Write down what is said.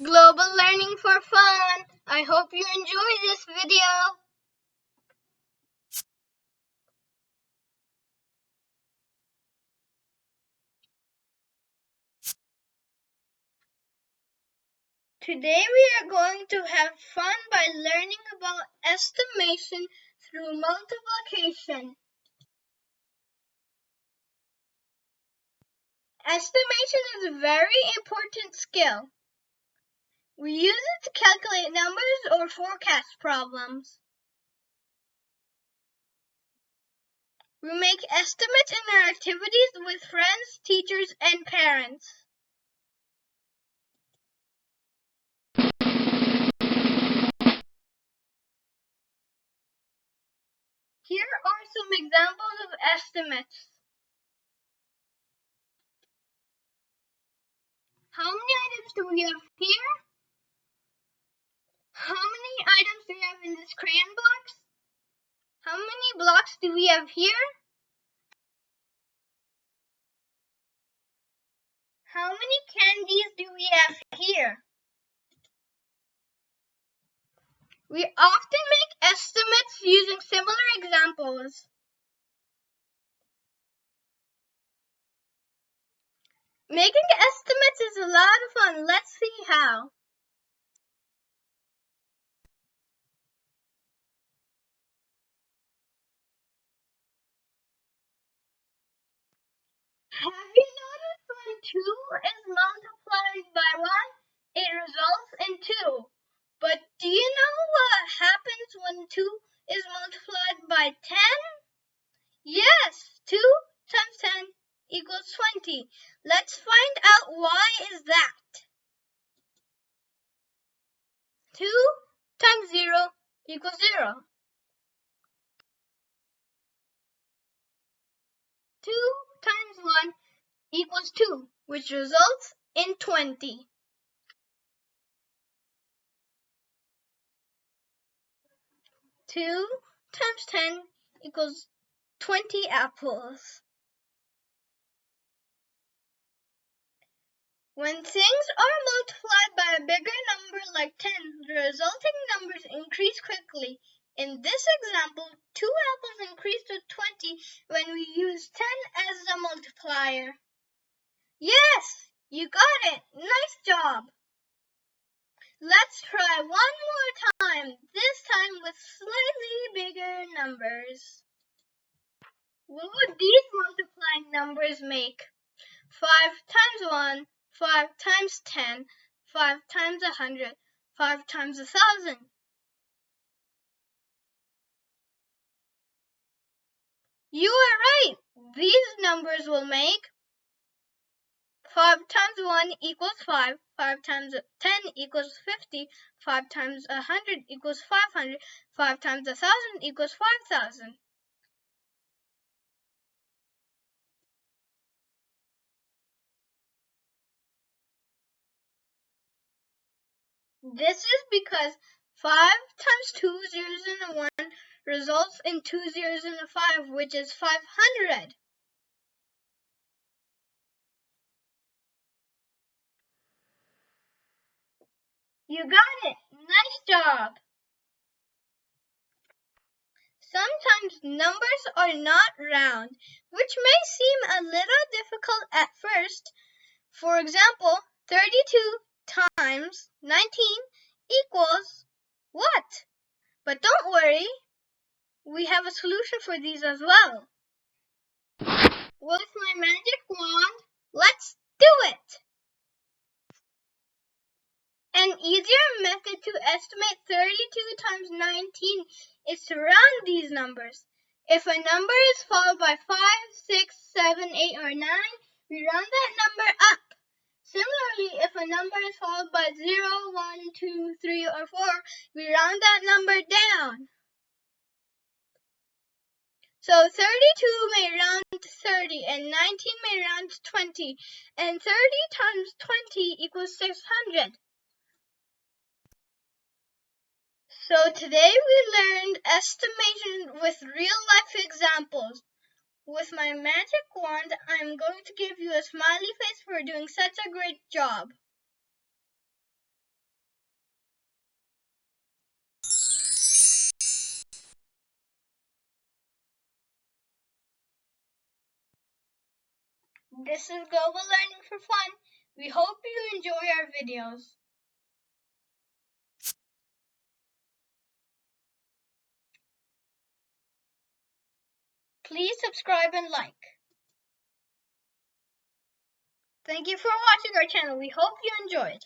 Global learning for fun. I hope you enjoy this video. Today we are going to have fun by learning about estimation through multiplication. Estimation is a very important skill. We use it to calculate numbers or forecast problems. We make estimates in our activities with friends, teachers, and parents. Here are some examples of estimates. How many items do we have here? How many items do we have in this crayon box? How many blocks do we have here? How many candies do we have here? We often make estimates using similar examples. Making estimates is a lot of fun. Let's see how. Have you noticed when 2 is multiplied by 1, it results in 2. But do you know what happens when 2 is multiplied by 10? Yes, 2 times 10 equals 20. Let's find out why is that. 2 times 0 equals 0. 2 times 1 equals 2, which results in 20. 2 times 10 equals 20 apples. When things are multiplied by a bigger number like 10, the resulting numbers increase quickly. In this example, 2 apples increased to 20 when we use 10 as the multiplier. Yes, you got it. Nice job. Let's try one more time, this time with slightly bigger numbers. What would these multiplying numbers make? 5 times 1, 5 times 10, 5 times 100, 5 times 1,000. You are right. These numbers will make 5 times 1 equals 5, 5 times 10 equals 50, 5 times 100 equals 500, 5 times 1,000 equals 5,000. This is because 5 times 2 zeros and a 1 results in 2 zeros and a 5, which is 500. You got it! Nice job! Sometimes numbers are not round, which may seem a little difficult at first. For example, 32 times 19 equals what? But don't worry, we have a solution for these as well. With my magic wand, let's do it! An easier method to estimate 32 times 19 is to round these numbers. If a number is followed by 5, 6, 7, 8, or 9, we round that number up. Similarly, if a number is followed by 0, 1, 2, 3, or 4, we round that number down. So 32 may round to 30, and 19 may round to 20, and 30 times 20 equals 600. So today we learned estimation with real-life examples. With my magic wand, I'm going to give you a smiley face for doing such a great job. This is Global Learning for Fun. We hope you enjoy our videos. Please subscribe and like. Thank you for watching our channel. We hope you enjoyed.